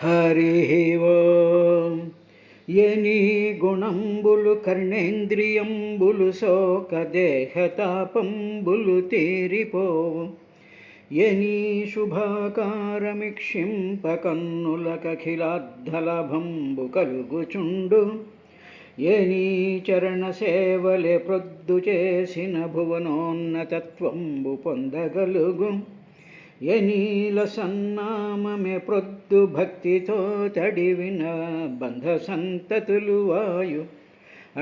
హరి ఓం. ఎని గుణంబులు కర్ణేంద్రియంబులు శోక దేహతాపంబులు తీరిపోవు. ఎని శుభాకారమిక్షింప కన్నులకఖిలాద్ధలభంబు కలుగుచుండు. ఎని చరణ సేవలే ప్రొద్దు చేసిన భువనోన్నతత్వంబు పొందగలుగు. ఎనీల సన్నామమే ప్రొద్దు భక్తితో తడివిన బంధ సంతతులు వాయు.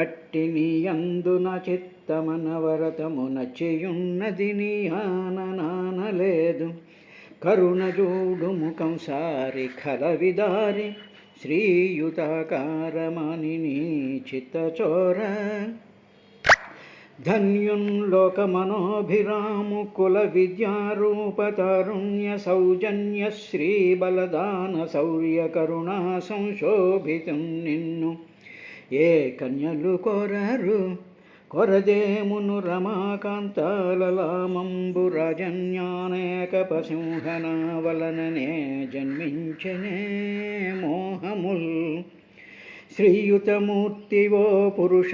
అట్టి నీ అందున చిత్తమనవరతము నచ్చియున్నది నీ ఆననానలేదు. కరుణ జూడు ముఖం సారి ఖలవిదారి శ్రీయుతాకారమని నీ చిత్తచోర. ధన్యున్ లోకమనోభిరాము కుల విద్యారూపతరుణ్య సౌజన్య శ్రీబలదాన శౌర్య కరుణా సంశోభితం నిన్ను. ఏ కన్యలు కొరరు కొరదేమును రమాకాంతాలలామంబు రాజన్యానేక సింహన వలననే జన్మించనే మోహముల్. శ్రీయుతమూర్తివో పురుష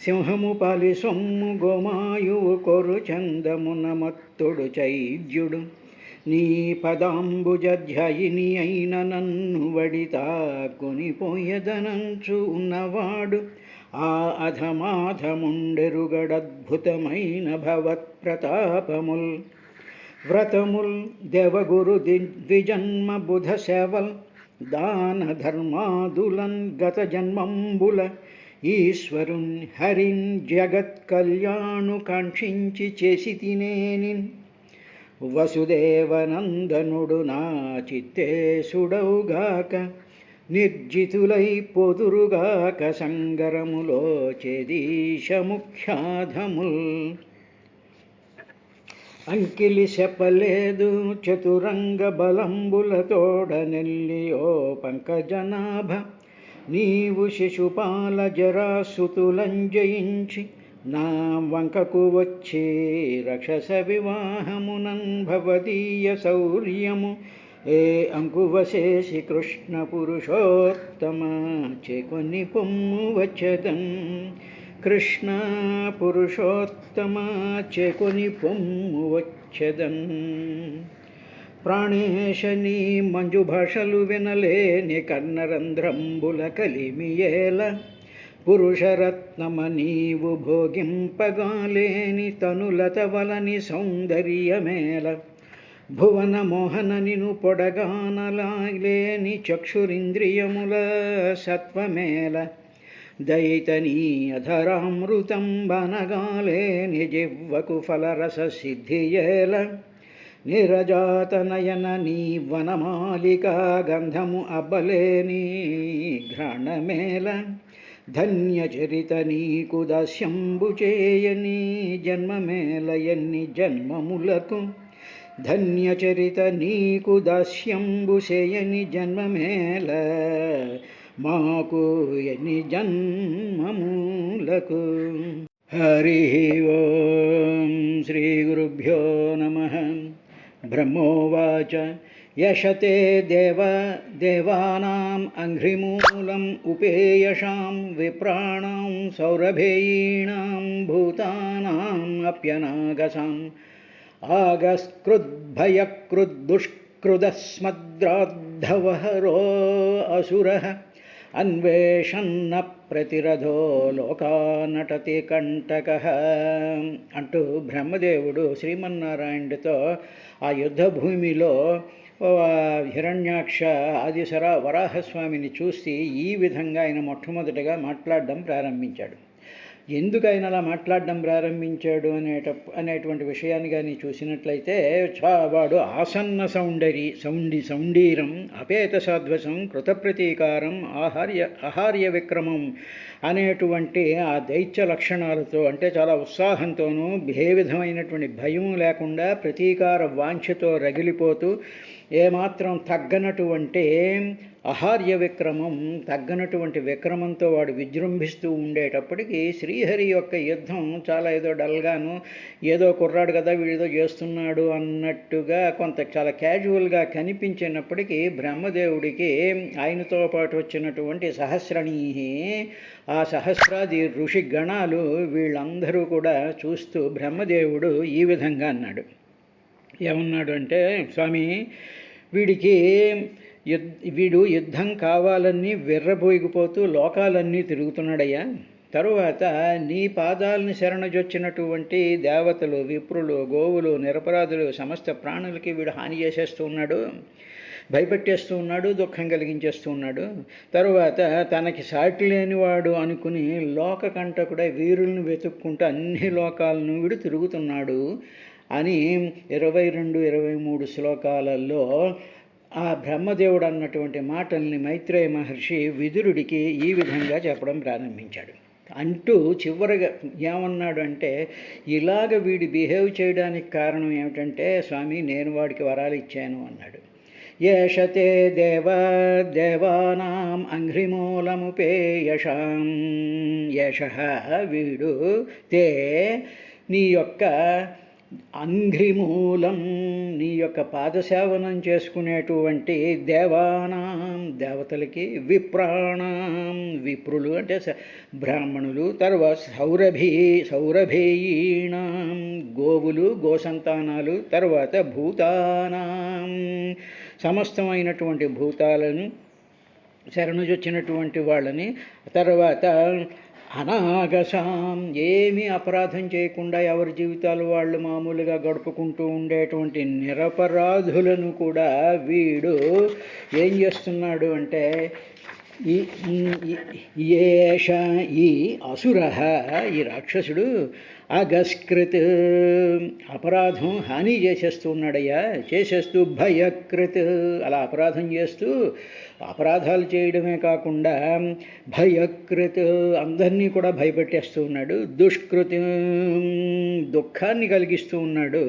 సింహము పాలి సొమ్ము గోమాయువు కొరు చందమున మత్తుడు చైద్యుడు. నీ పదాంబుజధ్యాయిని అయిన నన్ను వడితా కొనిపోయదనంచు ఉన్నవాడు. ఆ అధమాధముండెరుగడద్భుతమైన భవత్ప్రతాపముల్. వ్రతముల్ దేవగురు ద్విజన్మ బుధ సేవల్ దాన ధర్మాదులన్ గత జన్మంబుల ఈశ్వరున్ హరిన్ జగత్ కళ్యాణు కాంక్షించి చేసి తినేనిన్. వసుదేవనందనుడు నా చిత్తేశుడౌగాక నిర్జితులై పొదురుగాక సంగరములో చేదీశ ముఖ్యాధముల్. అంకిలి చెప్పలేదు చతురంగ బలంబులతోడ నెల్లియో పంకజనాభ. నీవు శిశుపాల జరాసుతులంజయించి నా వంకకు వచ్చి రక్షస వివాహమునన్ భవదీయ శౌర్యము. ఏ అంకువశేషి కృష్ణ పురుషోత్తమ చేకొని పొమ్ము వచ్చదన్. కృష్ణ పురుషోత్తమ చేకొని పొమ్ము వచ్చదన్. ప్రాణేశని మంజు భాషలు వినలేని కర్ణరంధ్రంబుల కలిమియేల. పురుషరత్నమ నీవు భోగింపగాలేని తనులత వలని సౌందర్యమేల. భువన మోహన నిను పొడగానలాలేని చక్షురింద్రియముల సత్వమేల. దయితనీ అధరామృతం బనగాలేని జివ్వకు ఫలరస సిద్ధియేల. నిరజాతనయన నీ వనమాలికా గంధము అబ్బలేని ఘ్రాణమేల. ధన్యచరిత నీకు దాస్యంబు చేయని జన్మమేల ఎన్ని జన్మములకు. ధన్యచరిత నీకు దాస్యంబు చేయని జన్మమేల మాకు ఎన్ని జన్మములకు. హరి ఓం. శ్రీ గురుభ్యో నమః. బ్రహ్మోవాచ యశతే దేవానాం అంఘ్రిమూలం ఉపేయషాం విప్రాణాం సౌరభేయీణాం భూతానాం అప్యనాగసాం. ఆగస్కృద్భయకృద్దుష్కృదస్మద్రాద్ధవహరో అసురః అన్వేషన్న ప్రతిరథో లోకానటతి కంటకః. అంటూ బ్రహ్మదేవుడు శ్రీమన్నారాయణుడితో ఆ యుద్ధ భూమిలో హిరణ్యాక్ష ఆదిశర వరాహస్వామిని చూసి ఈ విధంగా ఆయన మొట్టమొదటిగా మాట్లాడడం ప్రారంభించాడు. ఎందుకు ఆయన అలా మాట్లాడడం ప్రారంభించాడు అనేటువంటి విషయాన్ని కానీ చూసినట్లయితే వాడు ఆసన్న సౌండీరం అపేత సాధ్వసం కృతప్రతీకారం ఆహార్య విక్రమం అనేటువంటి ఆ దైత్య లక్షణాలతో, అంటే చాలా ఉత్సాహంతోనూ ఏ విధమైనటువంటి భయం లేకుండా ప్రతీకార వాంఛతో రగిలిపోతూ ఏమాత్రం తగ్గనటువంటి అహార్య విక్రమం, తగ్గనటువంటి విక్రమంతో వాడు విజృంభిస్తూ ఉండేటప్పటికీ శ్రీహరి యొక్క యుద్ధం చాలా ఏదో డల్గాను, ఏదో కుర్రాడు కదా వీడిదో చేస్తున్నాడు అన్నట్టుగా కొంత చాలా క్యాజువల్గా కనిపించినప్పటికీ బ్రహ్మదేవుడికి ఆయనతో పాటు వచ్చినటువంటి సహస్రణీహి, ఆ సహస్రాది ఋషి గణాలు వీళ్ళందరూ కూడా చూస్తూ బ్రహ్మదేవుడు ఈ విధంగా అన్నాడు. ఏమన్నాడు అంటే, స్వామి వీడు యుద్ధం కావాలని విర్రబోయిపోతూ లోకాలన్నీ తిరుగుతున్నాడయ్యా. తరువాత నీ పాదాలను శరణజొచ్చినటువంటి దేవతలు, విప్రులు, గోవులు, నిరపరాధులు, సమస్త ప్రాణులకి వీడు హాని చేసేస్తూ ఉన్నాడు, భయపెట్టేస్తూ ఉన్నాడు, దుఃఖం కలిగించేస్తూ ఉన్నాడు. తరువాత తనకి సాటి లేనివాడు అనుకుని లోకకంటకుడై వీరులను వెతుక్కుంటూ అన్ని లోకాలను వీడు తిరుగుతున్నాడు అని 22, 23 శ్లోకాలలో ఆ బ్రహ్మదేవుడు అన్నటువంటి మాటల్ని మైత్రేయ మహర్షి విదురుడికి ఈ విధంగా చెప్పడం ప్రారంభించాడు. అంటూ చివరిగా ఏమన్నాడు అంటే, ఇలాగ వీడి బిహేవ్ చేయడానికి కారణం ఏమిటంటే, స్వామి నేను వాడికి వరాలు ఇచ్చాను అన్నాడు. ఏషతే దేవానాం అంఘ్రిమూలముపేయషాం, యశః వీడు, తే నీ యొక్క అంఘ్రిమూలం, నీ యొక్క పాదసేవనం చేసుకునేటువంటి దేవానాం దేవతలకి, విప్రాణాం విప్రులు అంటే బ్రాహ్మణులు, తర్వాత సౌరభేయీణాం గోవులు గోసంతానాలు, తర్వాత భూతానాం సమస్తమైనటువంటి భూతాలను శరణుజొచ్చినటువంటి వాళ్ళని, తర్వాత అనాగసాం ఏమీ అపరాధం చేయకుండా ఎవరి జీవితాలు వాళ్ళు మామూలుగా గడుపుకుంటూ ఉండేటువంటి నిరపరాధులను కూడా వీడు ఏం చేస్తున్నాడు అంటే, ఈ అసుర, ఈ రాక్షసుడు అగస్కృత్ అపరాధం హాని చేసేస్తూ ఉన్నాడయ్యా, చేసేస్తూ భయకృత్ అలా అపరాధం చేస్తూ అపరాధాలు చేయడమే కాకుండా భయకృత్ అందరినీ కూడా భయపెట్టేస్తూ ఉన్నాడు, దుష్కృతి దుఃఖాన్ని కలిగిస్తూ ఉన్నాడు.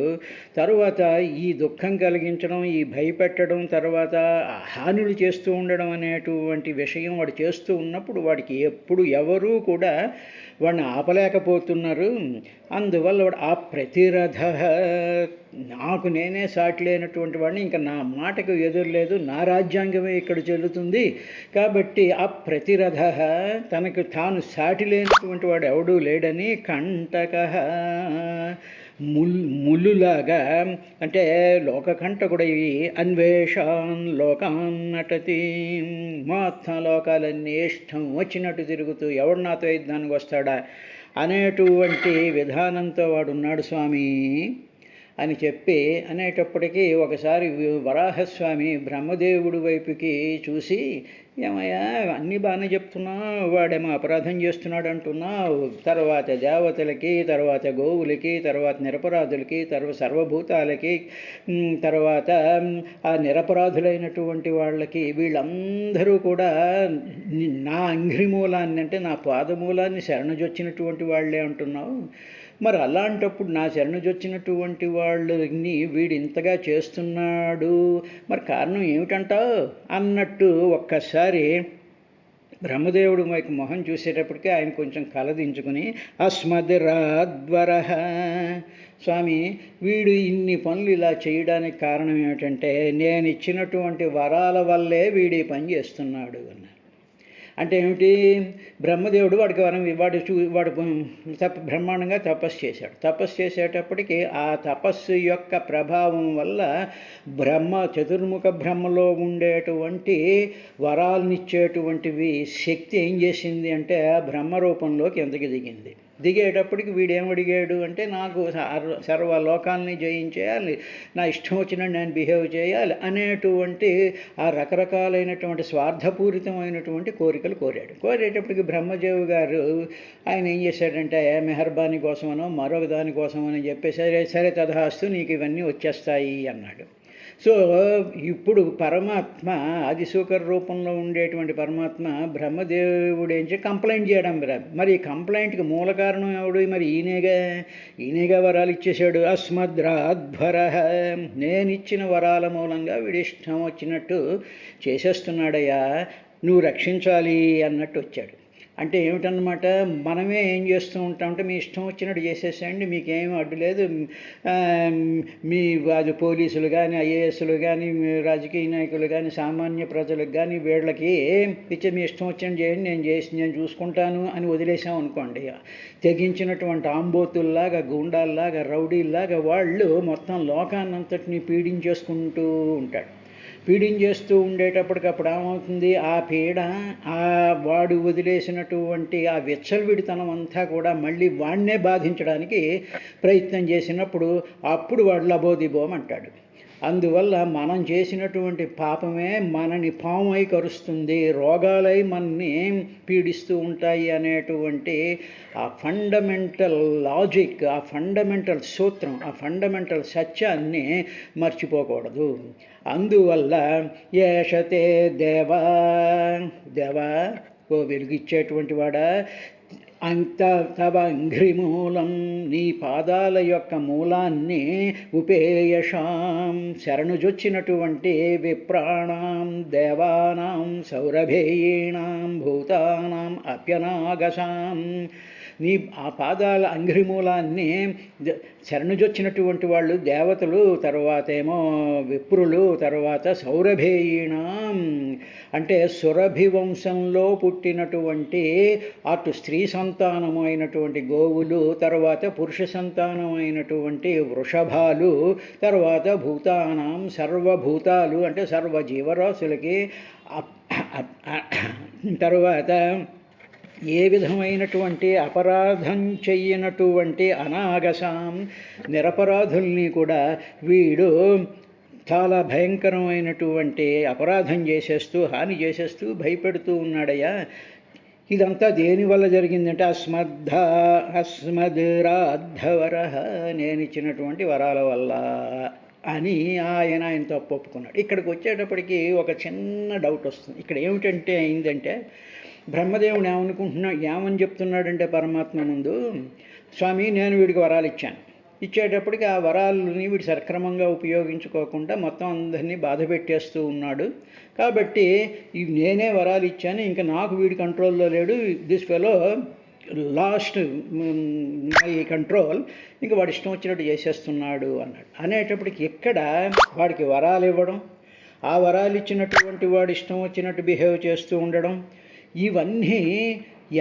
తరువాత ఈ దుఃఖం కలిగించడం, ఈ భయపెట్టడం, తర్వాత హానులు చేస్తూ ఉండడం అనేటువంటి విషయం వాడు చేస్తూ ఉన్నప్పుడు వాడికి ఎప్పుడు ఎవరూ కూడా వాడిని ఆపలేకపోతున్నారు. అందువల్ల వాడు ఆ ప్రతిరథ, నాకు నేనే సాటి లేనటువంటి వాడిని, ఇంకా నా మాటకు ఎదురులేదు, నా రాజ్యాంగమే ఇక్కడ చెల్లుతుంది కాబట్టి ఆ ప్రతిరథ, తనకు తాను సాటి లేనటువంటి వాడు ఎవడూ లేడని, కంటక ముల్లులాగా అంటే లోకకంటకుడై అన్వేషాన్ లోకాన్ నటతి, మొత్తం లోకాలన్నీ ఇష్టం వచ్చినట్టు తిరుగుతూ ఎవడు నాతో యుద్ధానికి వస్తాడా అనేటువంటి విధానంతో వాడున్నాడు స్వామి అని చెప్పి అనేటప్పటికీ ఒకసారి వరాహస్వామి బ్రహ్మదేవుడి వైపుకి చూసి, ఏమయ్యా అన్నీ బాగానే చెప్తున్నావు, వాడేమో అపరాధం చేస్తున్నాడు అంటున్నావు, తర్వాత దేవతలకి, తర్వాత గోవులకి, తర్వాత నిరపరాధులకి, తర్వాత సర్వభూతాలకి, తర్వాత ఆ నిరపరాధులైనటువంటి వాళ్ళకి, వీళ్ళందరూ కూడా నా అంఘ్రిమూలాన్ని అంటే నా పాదమూలాన్ని శరణుజొచ్చినటువంటి వాళ్ళే అంటున్నావు. మరి అలాంటప్పుడు నా శరణుజొచ్చినటువంటి వాళ్ళని వీడు ఇంతగా చేస్తున్నాడు, మరి కారణం ఏమిటంటావు అన్నట్టు ఒక్కసారి బ్రహ్మదేవుడు వైపు మొహం చూసేటప్పటికీ ఆయన కొంచెం కలదించుకుని, అస్మద్రాద్వర, స్వామి వీడు ఇన్ని పనులు ఇలా చేయడానికి కారణం ఏమిటంటే నేను ఇచ్చినటువంటి వరాల వల్లే వీడి పని చేస్తున్నాడు అన్నారు. అంటే ఏమిటి, బ్రహ్మదేవుడు వాడికి వాడు బ్రహ్మాండంగా తపస్సు చేశాడు. తపస్సు చేసేటప్పటికి ఆ తపస్సు యొక్క ప్రభావం వల్ల చతుర్ముఖ బ్రహ్మలో ఉండేటువంటి వరాలనిచ్చేటువంటివి శక్తి ఏం చేసింది అంటే ఆ బ్రహ్మ రూపంలోకి ఎంతకి దిగేటప్పటికి వీడేమడిగాడు అంటే, నాకు సర్వ లోకాలని జయించేయాలి, నా ఇష్టం వచ్చినట్టు నేను బిహేవ్ చేయాలి అనేటువంటి ఆ రకరకాలైనటువంటి స్వార్థపూరితమైనటువంటి కోరికలు కోరేటప్పటికి బ్రహ్మదేవు గారు ఆయన ఏం చేశాడంటే, మెహర్బానీ కోసమనో మరొక దానికోసమని చెప్పేసి, సరే తథాస్తు నీకు ఇవన్నీ వచ్చేస్తాయి అన్నాడు. సో ఇప్పుడు పరమాత్మ ఆదిశూకర రూపంలో ఉండేటువంటి పరమాత్మ బ్రహ్మదేవుడు ఏం కంప్లైంట్ చేయడం మరి కంప్లైంట్కి మూల కారణం ఎవడు? మరి ఈయనేగా వరాలు ఇచ్చేశాడు. అస్మద్రాధ్వర, నేనిచ్చిన వరాల మూలంగా వీడి ఇష్టం వచ్చినట్టు చేసేస్తున్నాడయ్యా, నువ్వు రక్షించాలి అన్నట్టు వచ్చాడు. అంటే ఏమిటన్నమాట, మనమే ఏం చేస్తూ ఉంటామంటే మీ ఇష్టం వచ్చినట్టు చేసేసేయండి, మీకేం అడ్డు లేదు, మీ అది పోలీసులు కానీ ఐఏఎస్లు కానీ రాజకీయ నాయకులు కానీ సామాన్య ప్రజలకు కానీ వీళ్ళకి ఇచ్చే మీ ఇష్టం వచ్చినట్టు చేయండి, నేను చూసుకుంటాను అని వదిలేసాం అనుకోండి, తెగించినటువంటి ఆంబోతుల్లాగా గూండాల్లాగా రౌడీల్లాగా వాళ్ళు మొత్తం లోకాన్నంతటిని పీడించేసుకుంటూ ఉంటాడు. పీడించేస్తూ ఉండేటప్పటికప్పుడు ఏమవుతుంది, ఆ పీడ వాడు వదిలేసినటువంటి ఆ విచ్చలవిడితనం అంతా కూడా మళ్ళీ వాడినే బాధించడానికి ప్రయత్నం చేసినప్పుడు అప్పుడు వాడు లబోదిబోం అంటాడు. అందువల్ల మనం చేసినటువంటి పాపమే మనని పామై కరుస్తుంది, రోగాలై మనని పీడిస్తూ ఉంటాయి అనేటువంటి ఆ ఫండమెంటల్ లాజిక్, ఆ ఫండమెంటల్ సూత్రం, ఆ ఫండమెంటల్ సత్యాన్ని మర్చిపోకూడదు. అందువల్ల ఏషతే దేవా ఓ వెలుగిచ్చేటువంటి వాడా, అంత తవ అంఘ్రిమూలం, నీ పాదాల యొక్క మూలాన్ని ఉపేయషాం, శరణుజొచ్చినటువంటి విప్రాణాం దేవానాం సౌరభేయీణాం భూతానాం అప్యనాగసాం, నీ ఆ పాదాల అంఘ్రిమూలాన్ని శరణుజొచ్చినటువంటి వాళ్ళు దేవతలు, తర్వాత ఏమో విప్రులు, తర్వాత సౌరభేయీణాం అంటే సురభి వంశంలో పుట్టినటువంటి అటు స్త్రీ సంతానము అయినటువంటి గోవులు, తర్వాత పురుష సంతానమైనటువంటి వృషభాలు, తర్వాత భూతానాం సర్వభూతాలు అంటే సర్వ జీవరాశులకి, తర్వాత ఏ విధమైనటువంటి అపరాధం చెయ్యనటువంటి అనాగసాం నిరపరాధుల్ని కూడా వీడు చాలా భయంకరమైనటువంటి అపరాధం చేసేస్తూ హాని చేసేస్తూ భయపెడుతూ ఉన్నాడయ్యా. ఇదంతా దేనివల్ల జరిగిందంటే అస్మద్రాద్ధవర, నేనిచ్చినటువంటి వరాల వల్ల అని ఆయన తప్పు ఒప్పుకున్నాడు. ఇక్కడికి వచ్చేటప్పటికి ఒక చిన్న డౌట్ వస్తుంది. ఇక్కడ ఏమిటంటే అయిందంటే, బ్రహ్మదేవుడు ఏమని చెప్తున్నాడంటే పరమాత్మ ముందు, స్వామి నేను వీడికి వరాలు ఇచ్చేటప్పటికి ఆ వరాలని వీడు సక్రమంగా ఉపయోగించుకోకుండా మొత్తం అందరినీ బాధ పెట్టేస్తూ ఉన్నాడు. కాబట్టి నేనే వరాలు ఇచ్చాను, ఇంకా నాకు వీడి కంట్రోల్లో లేడు, this fellow lost my control, ఇంకా వాడు ఇష్టం వచ్చినట్టు చేసేస్తున్నాడు అన్నాడు. అనేటప్పటికి ఎక్కడ వాడికి వరాలు ఇవ్వడం, ఆ వరాలు ఇచ్చినటువంటి వాడు ఇష్టం వచ్చినట్టు బిహేవ్ చేస్తూ ఉండడం, ఇవన్నీ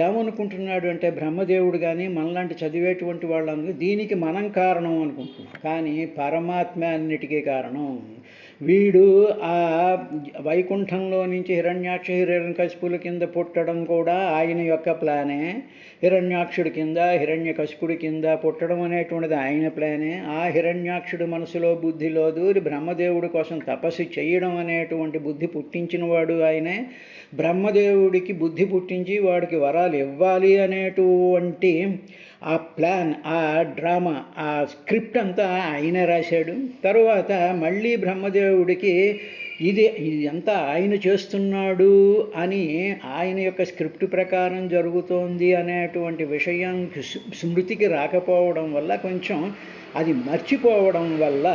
ఏమనుకుంటున్నాడు అంటే బ్రహ్మదేవుడు కానీ మనలాంటి చదివేటువంటి వాళ్ళందరూ దీనికి మనం కారణం అనుకుంటున్నాం. కానీ పరమాత్మ అన్నిటికీ కారణం. వీడు ఆ వైకుంఠంలో నుంచి హిరణ్యాక్ష హిరణ్యకశిపుల కింద పుట్టడం కూడా ఆయన యొక్క ప్లానే. హిరణ్యాక్షుడి కింద హిరణ్యకశిపుడి కింద పుట్టడం అనేటువంటిది ఆయన ప్లానే. ఆ హిరణ్యాక్షుడి మనసులో బుద్ధిలో దూరి బ్రహ్మదేవుడి కోసం తపస్సు చేయడం అనేటువంటి బుద్ధి పుట్టించిన వాడు ఆయనే. బ్రహ్మదేవుడికి బుద్ధి పుట్టించి వాడికి వరాలు ఇవ్వాలి అనేటువంటి ఆ ప్లాన్, ఆ డ్రామా, ఆ స్క్రిప్ట్ అంతా ఆయన రాశాడు. తరువాత మళ్ళీ బ్రహ్మదేవుడికి ఇదంతా ఆయన చేస్తున్నాడు అని ఆయన యొక్క స్క్రిప్ట్ ప్రకారం జరుగుతోంది అనేటువంటి విషయం స్మృతికి రాకపోవడం వల్ల, కొంచెం అది మర్చిపోవడం వల్ల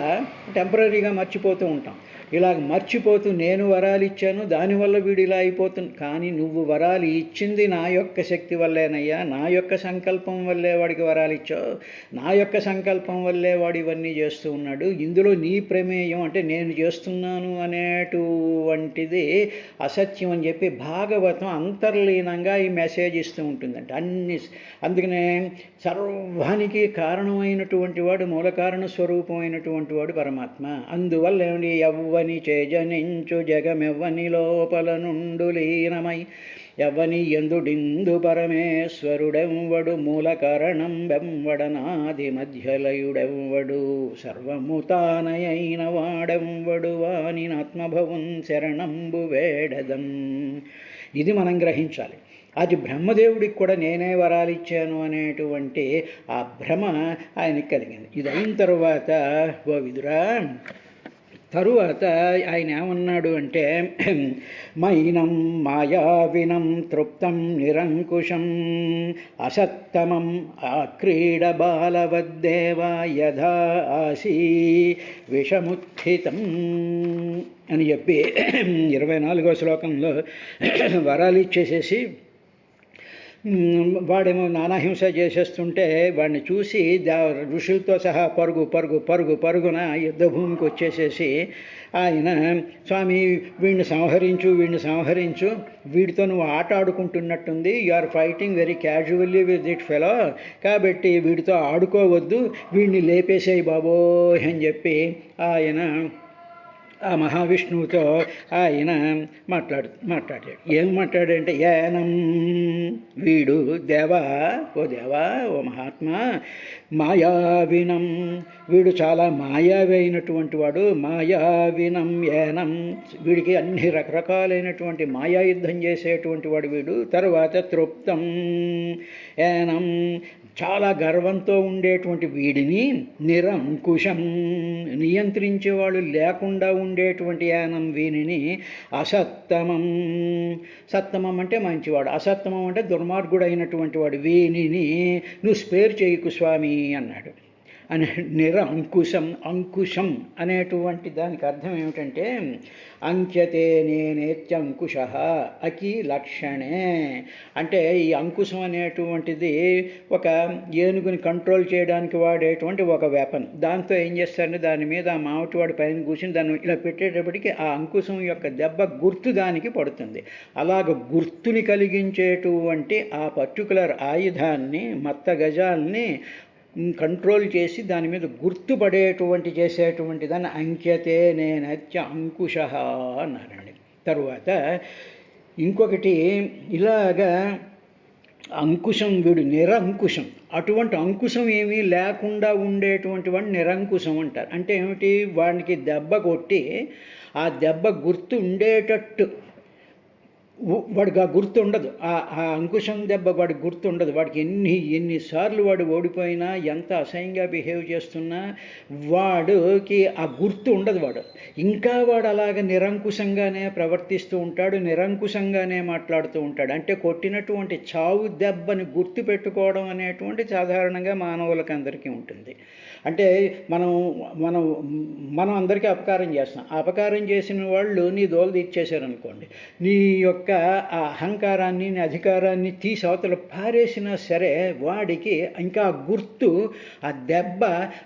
టెంపరీగా మర్చిపోతూ ఉంటాం. ఇలాగ మర్చిపోతూ నేను వరాలు ఇచ్చాను దానివల్ల వీడు ఇలా అయిపోతుంది. కానీ నువ్వు వరాలు ఇచ్చింది నా యొక్క శక్తి వల్లేనయ్యా, నా యొక్క సంకల్పం వల్లే వాడికి వరాలు ఇచ్చావు, నా యొక్క సంకల్పం వల్లే వాడు ఇవన్నీ చేస్తూ ఉన్నాడు. ఇందులో నీ ప్రమేయం అంటే నేను చేస్తున్నాను అనేటువంటిది అసత్యం అని చెప్పి భాగవతం అంతర్లీనంగా ఈ మెసేజ్ ఇస్తూ ఉంటుందంట. అందుకనే సర్వానికి కారణమైనటువంటి వాడు, మూల కారణ స్వరూపమైనటువంటి వాడు పరమాత్మ. అందువల్ల ఏమిటి, ఎవ్వని చేజనించు జగమెవ్వని లోపల నుండు లీనమై ఎవ్వని ఎందుడిందు పరమేశ్వరుడెవ్వడు, మూల కారణం వెంవడనాది మధ్యలయుడెవ్వడు, సర్వము తానయైన వాడెవ్వడు, వాని ఆత్మభవం శరణంబు వేడదం. ఇది మనం గ్రహించాలి. అది బ్రహ్మదేవుడికి కూడా నేనే వరాలు ఇచ్చాను అనేటువంటి ఆ భ్రమ ఆయనకి కలిగింది. ఇది అయిన తర్వాత, ఓ విదురా, తరువాత ఆయన ఏమన్నాడు అంటే మైనం మాయావినం తృప్తం నిరంకుశం అసత్తమం ఆక్రీడ బాలవద్దేవ యథా ఆసీ విషముత్థితం అని చెప్పి 24వ శ్లోకంలో వరాలు ఇచ్చేసేసి వాడేమో నానాహింస చేసేస్తుంటే వాడిని చూసి ఋషులతో సహా పరుగు పరుగు పరుగు పరుగున యుద్ధభూమికి వచ్చేసేసి ఆయన స్వామి వీడిని సంహరించు వీడితో నువ్వు ఆట ఆడుకుంటున్నట్టుంది, you are fighting very casually with it fellow, కాబట్టి వీడితో ఆడుకోవద్దు, వీడిని లేపేసేయి బాబోయ్ అని చెప్పి ఆయన ఆ మహావిష్ణువుతో ఆయన మాట్లాడాడు. ఏం మాట్లాడంటే ఏనం వీడు దేవా ఓ మహాత్మా మాయావినం వీడు చాలా మాయావి అయినటువంటి వాడు, మాయావినం ఏనం వీడికి అన్ని రకరకాలైనటువంటి మాయాయుద్ధం చేసేటువంటి వాడు వీడు. తర్వాత తృప్తం ఏనం చాలా గర్వంతో ఉండేటువంటి వీడిని నిరంకుశం నియంత్రించేవాళ్ళు లేకుండా ఉండేటువంటి యానం వీనిని అసత్తమం సత్తమం అంటే మంచివాడు, అసత్తమం అంటే దుర్మార్గుడు అయినటువంటి వాడు వీనిని నువ్వు స్పేర్ చేయకు స్వామి అన్నాడు. అని అంకుశం అనేటువంటి దానికి అర్థం ఏమిటంటే అంక్యతే నేనేత్యంకుశ అకి లక్షణే అంటే ఈ అంకుశం అనేటువంటిది ఒక ఏనుగుని కంట్రోల్ చేయడానికి వాడేటువంటి ఒక వెపన్. దాంతో ఏం చేస్తారంటే దాని మీద ఆ మామిటివాడి పైన కూర్చుని దాన్ని ఇలా పెట్టేటప్పటికి ఆ అంకుశం యొక్క దెబ్బ గుర్తు దానికి పడుతుంది. అలాగ గుర్తుని కలిగించేటువంటి ఆ పర్టికులర్ ఆయుధాన్ని మత్త గజాల్ని కంట్రోల్ చేసి దాని మీద గుర్తుపడేటువంటి చేసేటువంటి దాన్ని అంక్యతే నేనత్య అంకుశ అన్నారండి. తరువాత ఇంకొకటి ఇలాగా అంకుశం వీడు నిరంకుశం, అటువంటి అంకుశం ఏమీ లేకుండా ఉండేటువంటి వాడిని నిరంకుశం అంటారు. అంటే ఏమిటి, వాడికి దెబ్బ కొట్టి ఆ దెబ్బ గుర్తు ఉండేటట్టు వాడికి ఆ గుర్తు ఉండదు, ఆ అంకుశం దెబ్బ వాడికి గుర్తు ఉండదు. వాడికి ఎన్నిసార్లు వాడు ఓడిపోయినా ఎంత అసహ్యంగా బిహేవ్ చేస్తున్నా వాడికి ఆ గుర్తు ఉండదు. వాడు అలాగ నిరంకుశంగానే ప్రవర్తిస్తూ ఉంటాడు, నిరంకుశంగానే మాట్లాడుతూ ఉంటాడు. అంటే కొట్టినటువంటి చావు దెబ్బని గుర్తు పెట్టుకోవడం అనేటువంటి సాధారణంగా మానవులకు అందరికీ ఉంటుంది. అంటే మనం అందరికీ అపకారం చేస్తాం. అపకారం చేసిన వాళ్ళు నీ దోలు తీర్చేశారనుకోండి, నీ యొక్క ఆ అహంకారాన్ని నీ అధికారాన్ని తీసి అవతల పారేసినా సరే వాడికి ఇంకా గుర్తు ఆ దెబ్బ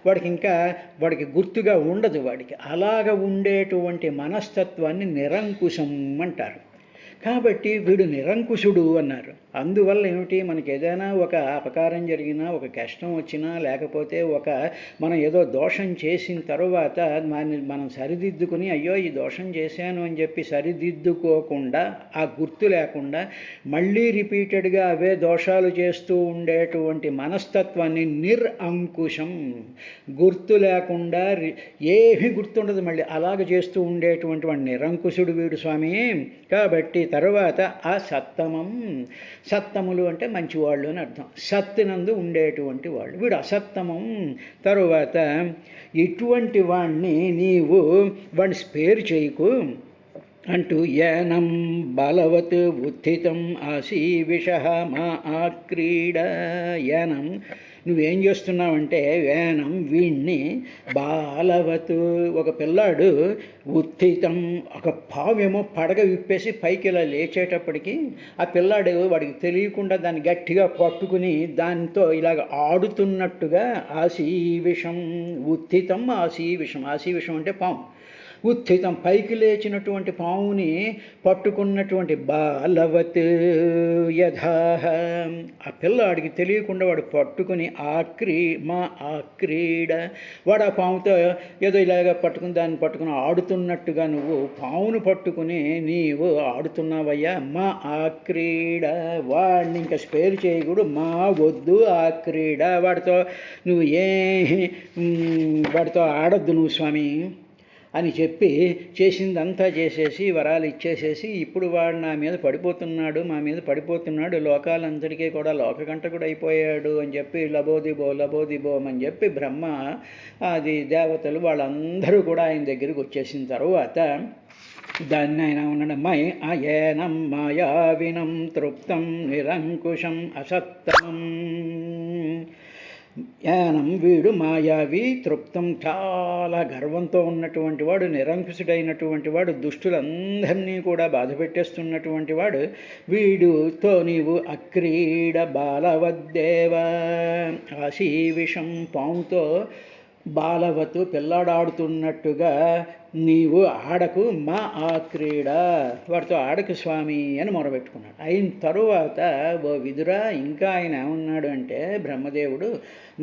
వాడికి గుర్తుగా ఉండదు. వాడికి అలాగ ఉండేటువంటి మనస్తత్వాన్ని నిరంకుశం అంటారు. కాబట్టి వీడు నిరంకుశుడు అన్నారు. అందువల్ల ఏమిటి, మనకి ఏదైనా ఒక అపకారం జరిగినా, ఒక కష్టం వచ్చినా, లేకపోతే మనం ఏదో దోషం చేసిన తర్వాత మనం సరిదిద్దుకుని అయ్యో ఈ దోషం చేశాను అని చెప్పి సరిదిద్దుకోకుండా ఆ గుర్తు లేకుండా మళ్ళీ రిపీటెడ్గా అవే దోషాలు చేస్తూ ఉండేటువంటి మనస్తత్వాన్ని నిరంకుశం, గుర్తు లేకుండా ఏమీ గుర్తుండదు మళ్ళీ అలాగ చేస్తూ ఉండేటువంటి వాడు నిరంకుశుడు వీడు స్వామి. కాబట్టి తరువాత అసత్తమం, సత్తములు అంటే మంచివాళ్ళు అని అర్థం, సత్తునందు ఉండేటువంటి వాళ్ళు, వీడు అసత్తమం. తరువాత ఇటువంటి వాణ్ణి వాడిని స్పేర్ చేయకు అంటూ ఏనం బలవత్ ఉత్థితం ఆసీ విష మా ఆక్రీడ. ఏనం నువ్వేం చేస్తున్నావంటే వేనం వీణ్ణి బాలవత్ ఒక పిల్లాడు ఉత్థితం ఒక పావేమో పడగ విప్పేసి పైకి ఇలా లేచేటప్పటికి ఆ పిల్లాడు వాడికి తెలియకుండా దాన్ని గట్టిగా పట్టుకుని దాంతో ఇలాగ ఆడుతున్నట్టుగా ఆశీవిషం ఉత్థితం ఆశీవిషం. ఆశీవిషం అంటే పాము. ఉత్థితం పైకి లేచినటువంటి పాముని పట్టుకున్నటువంటి బాలవత్ యథా ఆ పిల్లాడికి తెలియకుండా వాడు పట్టుకుని ఆక్రీడ వాడు ఆ పాముతో ఏదో ఇలాగ దాన్ని పట్టుకుని ఆడుతున్నట్టుగా నువ్వు పామును పట్టుకుని నీవు ఆడుతున్నావయ్యా. మా ఆక్రీడ వాడిని ఇంకా స్పేర్ చేయకూడదు, మా వద్దు ఆక్రీడ వాడితో ఆడొద్దు నువ్వు స్వామి. అని చెప్పి చేసిందంతా చేసేసి వరాలు ఇచ్చేసేసి ఇప్పుడు వాడు నా మీద పడిపోతున్నాడు, మా మీద పడిపోతున్నాడు, లోకాలంతటికీ కూడా లోకకంటకుడు అయిపోయాడు అని చెప్పి లబోదిబో లబోదిబోమని చెప్పి బ్రహ్మ అది దేవతలు వాళ్ళందరూ కూడా ఆయన దగ్గరికి వచ్చేసిన తర్వాత దాన్ని ఆయన ఉన్నాడు అయేనం మాయావినం తృప్తం నిరంకుశం అసత్తమం. యానం వీడు మాయావి, తృప్తం చాలా గర్వంతో ఉన్నటువంటి వాడు, నిరంకుశుడైనటువంటి వాడు, దుష్టులందరినీ కూడా బాధ పెట్టేస్తున్నటువంటి వాడు, వీడుతో నీవు అక్రీడ బాలవద్దేవ ఆశీ విషం పాముతో బాలవతు పిల్లాడాడుతున్నట్టుగా నీవు ఆడకు, మా ఆ క్రీడ వాడితో ఆడకు స్వామి అని మొరబెట్టుకున్నాడు. అయిన తరువాత ఓ విదురా ఇంకా ఆయన ఏమన్నాడు అంటే బ్రహ్మదేవుడు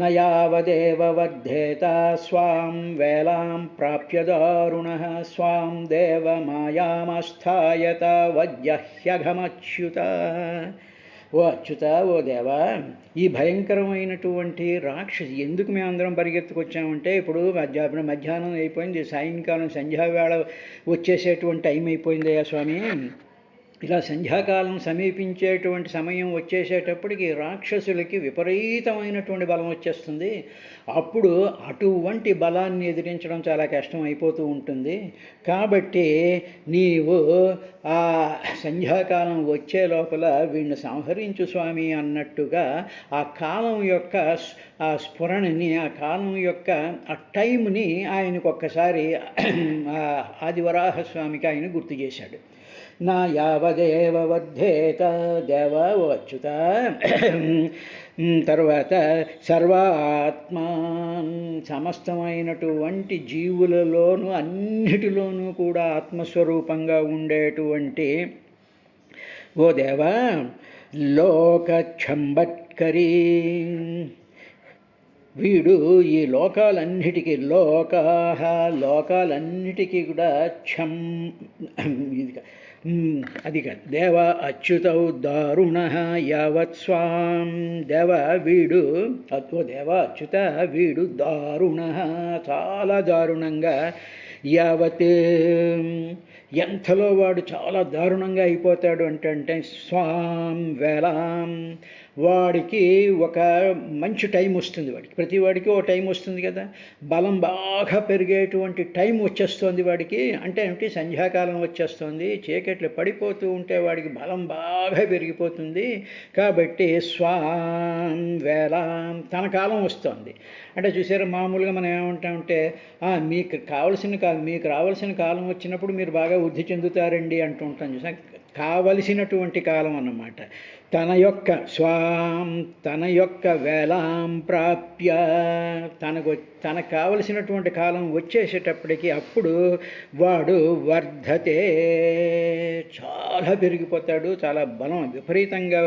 నయావదేవ వర్ధేత స్వాం వేలాం ప్రాప్య దారుణ స్వాం దేవ మాయామస్థాయత వజ్యహ్యఘమచ్యుత. ఓ అచ్యుత, ఓ దేవా, ఈ భయంకరమైనటువంటి రాక్షసి ఎందుకు మేమందరం పరిగెత్తుకొచ్చామంటే ఇప్పుడు మధ్యాహ్నం అయిపోయింది, సాయంకాలం సంధ్యావేళ వచ్చేసేటువంటి టైం అయిపోయిందయ్యా స్వామి. ఇలా సంధ్యాకాలం సమీపించేటువంటి సమయం వచ్చేసేటప్పటికి రాక్షసులకి విపరీతమైనటువంటి బలం వచ్చేస్తుంది. అప్పుడు అటువంటి బలాన్ని ఎదిరించడం చాలా కష్టం అయిపోతూ ఉంటుంది. కాబట్టి నీవు ఆ సంధ్యాకాలం వచ్చే లోపల వీడిని సంహరించు స్వామి అన్నట్టుగా ఆ కాలం యొక్క ఆ స్ఫురణని, ఆ కాలం యొక్క ఆ టైంని ఆయనకు ఒక్కసారి ఆదివరాహ స్వామికి ఆయన గుర్తు చేశాడు. నా యావదేవ వర్ధేత దేవ అచ్యుత. తర్వాత సర్వాత్మా సమస్తమైనటువంటి జీవులలోనూ అన్నిటిలోనూ కూడా ఆత్మస్వరూపంగా ఉండేటువంటి ఓ దేవ లోకఛంబట్కరీ, వీడు ఈ లోకాలన్నిటికీ లోకాలన్నిటికీ కూడా అది కాదు దేవ అచ్యుతౌ దారుణ యావత్ స్వాం. దేవ వీడు దేవ అచ్యుత వీడు దారుణ చాలా దారుణంగా, యావత్ ఎంతలో వాడు చాలా దారుణంగా అయిపోతాడు అంటే స్వాం వేలాం, వాడికి ఒక మంచి టైం వస్తుంది. వాడికి ప్రతి వాడికి ఓ టైం వస్తుంది కదా, బలం బాగా పెరిగేటువంటి టైం వచ్చేస్తుంది వాడికి. అంటే ఏమిటి, సంధ్యాకాలం వచ్చేస్తుంది, చీకట్లు పడిపోతూ ఉంటే వాడికి బలం బాగా పెరిగిపోతుంది. కాబట్టి స్వాం వేలాం తన కాలం వస్తుంది. అంటే చూసారా, మామూలుగా మనం ఏమంటామంటే మీకు రావాల్సిన కాలం వచ్చినప్పుడు మీరు బాగా వృద్ధి చెందుతారండి అంటూ ఉంటాం. చూసా, కావలసినటువంటి కాలం అన్నమాట. తన యొక్క వేలాం ప్రాప్య తనకు కావలసినటువంటి కాలం వచ్చేసేటప్పటికి అప్పుడు వాడు వర్ధతే చాలా పెరిగిపోతాడు, చాలా బలం విపరీతంగా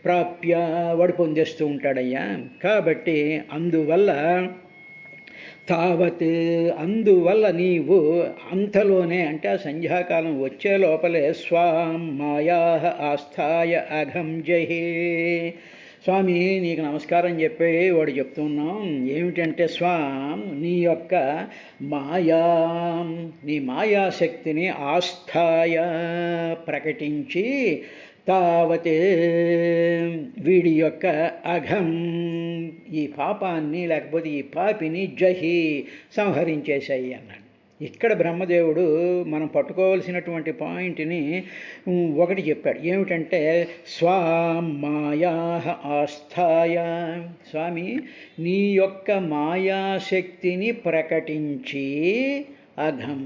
ప్రాప్య వాడు పొందేస్తూ ఉంటాడయ్యా. కాబట్టి అందువల్ల నీవు అంతలోనే అంటే ఆ సంధ్యాకాలం వచ్చే లోపలే స్వాం మాయా ఆస్థాయ అఘం జహే. స్వామి నీకు నమస్కారం చెప్పి వాడు చెప్తున్నాం ఏమిటంటే స్వాం నీ యొక్క నీ మాయాశక్తిని ఆస్థాయ ప్రకటించి తావతే వీడి యొక్క అఘం ఈ పాపాన్ని లేకపోతే ఈ పాపిని జహి సంహరించేశాయి అన్నాడు. ఇక్కడ బ్రహ్మదేవుడు మనం పట్టుకోవాల్సినటువంటి పాయింట్ని ఒకటి చెప్పాడు. ఏమిటంటే స్వాం మాయా ఆస్థాయ, స్వామి నీ యొక్క మాయాశక్తిని ప్రకటించి అఘం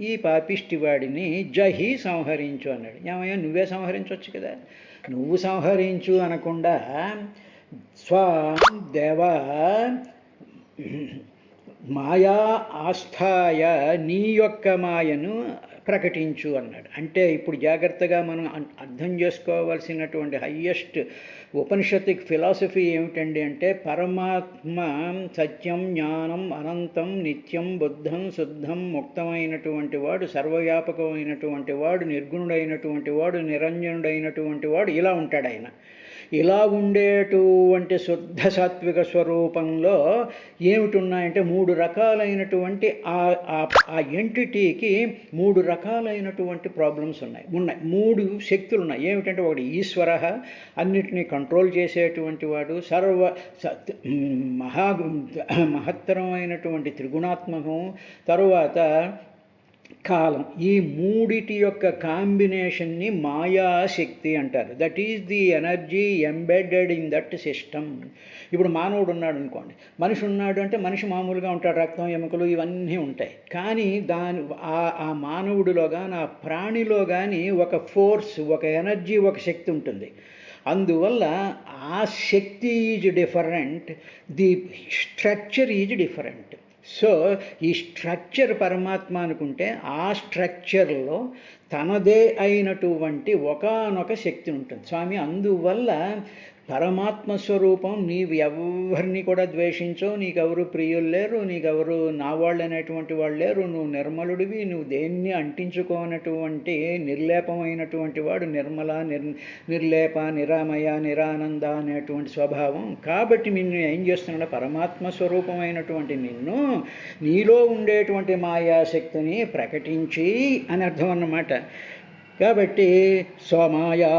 ఈ పాపిష్టివాడిని జహి సంహరించు అన్నాడు. ఏమయ్యా నువ్వే సంహరించవచ్చు కదా, నువ్వు సంహరించు అనకుండా స్వాం దేవా మాయా ఆస్థాయ నీ యొక్క మాయను ప్రకటించు అన్నాడు. అంటే ఇప్పుడు జాగ్రత్తగా మనం అర్థం చేసుకోవాల్సినటువంటి హయ్యెస్ట్ ఉపనిషత్తిక్ ఫిలాసఫీ ఏమిటండి అంటే పరమాత్మ సత్యం జ్ఞానం అనంతం నిత్యం బుద్ధం శుద్ధం ముక్తమైనటువంటి వాడు, సర్వవ్యాపకమైనటువంటి వాడు, నిర్గుణుడైనటువంటి వాడు, నిరంజనుడైనటువంటి వాడు, ఇలా ఉంటాడు ఆయన. ఇలా ఉండేటువంటి శుద్ధ సాత్విక స్వరూపంలో ఏమిటున్నాయంటే 3 రకాలైనటువంటి ఆ ఎంటిటీకి 3 రకాలైనటువంటి ప్రాబ్లమ్స్ ఉన్నాయి 3 శక్తులు ఉన్నాయి. ఏమిటంటే ఒకటి ఈశ్వర, అన్నిటినీ కంట్రోల్ చేసేటువంటి వాడు, మహత్తరమైనటువంటి త్రిగుణాత్మకం, తరువాత కాలం. ఈ మూడిటి యొక్క కాంబినేషన్ని మాయాశక్తి అంటారు. That is the energy embedded in that system. ఇప్పుడు మానవుడు ఉన్నాడు అనుకోండి, మనిషి ఉన్నాడు అంటే మనిషి మామూలుగా ఉంటాడు, రక్తం ఎముకలు ఇవన్నీ ఉంటాయి. కానీ ఆ మానవుడిలో కానీ ఆ ప్రాణిలో కానీ ఒక ఫోర్స్, ఒక ఎనర్జీ, ఒక శక్తి ఉంటుంది. అందువల్ల ఆ శక్తి is different, the structure is different. So ఈ స్ట్రక్చర్ పరమాత్మ అనుకుంటే ఆ స్ట్రక్చర్లో తనదే అయినటువంటి ఒకానొక శక్తి ఉంటుంది స్వామి. అందువల్ల పరమాత్మ స్వరూపం, నీవు ఎవరిని కూడా ద్వేషించవు, నీకెవరు ప్రియులు లేరు, నీకెవరు నా వాళ్ళు అనేటువంటి వాళ్ళు లేరు, నువ్వు నిర్మలుడివి, నువ్వు దేన్ని అంటించుకోనటువంటి నిర్లేపమైనటువంటి వాడు, నిర్లేప, నిరామయ, నిరానంద అనేటువంటి స్వభావం. కాబట్టి నిన్ను ఏం చేస్తున్నాడు, పరమాత్మ స్వరూపమైనటువంటి నిన్ను నీలో ఉండేటువంటి మాయాశక్తిని ప్రకటించి అని అర్థం అన్నమాట. కాబట్టి స్వమాయా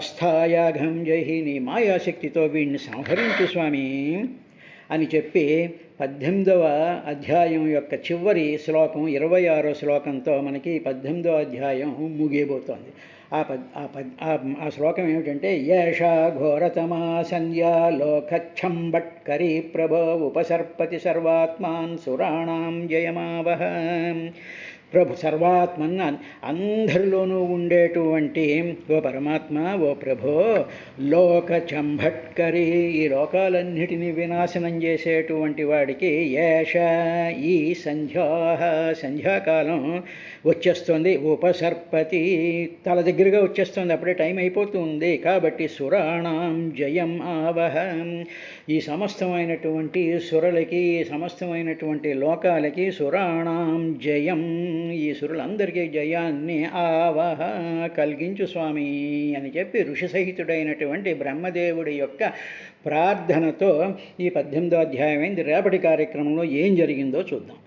స్థాయాఘం జహి, నీ మాయాశక్తితో వీడిని సంహరించు స్వామి అని చెప్పి 18వ అధ్యాయం యొక్క చివరి శ్లోకం 26వ శ్లోకంతో మనకి 18వ అధ్యాయం ముగియబోతోంది. ఆ శ్లోకం ఏమిటంటే, ఏషా ఘోరతమా సంధ్యా లోకచ్ఛంబట్కరీ ప్రభో ఉపసర్పతి సర్వాత్మాన్ సురాణాం జయమావహ. ప్రభు సర్వాత్మన్న అందరిలోనూ ఉండేటువంటి ఓ పరమాత్మ, ఓ ప్రభో, లోక చంభట్కరి, ఈ లోకాలన్నిటినీ వినాశనం చేసేటువంటి వాడికి ఏష, ఈ సంధ్యాకాలం వచ్చేస్తుంది, ఉపసర్పతి, తల దగ్గరగా వచ్చేస్తుంది, అప్పుడే టైం అయిపోతుంది. కాబట్టి సురాణం జయం ఆవహ, ఈ సమస్తమైనటువంటి సురలకి, సమస్తమైనటువంటి లోకాలకి సురాణం జయం, ఈ సురులందరికీ జయాన్ని ఆవహ కలిగించు స్వామి అని చెప్పి ఋషి సహితుడైనటువంటి బ్రహ్మదేవుడి యొక్క ప్రార్థనతో ఈ 18వ అధ్యాయం అయింది. రేపటి కార్యక్రమంలో ఏం జరిగిందో చూద్దాం.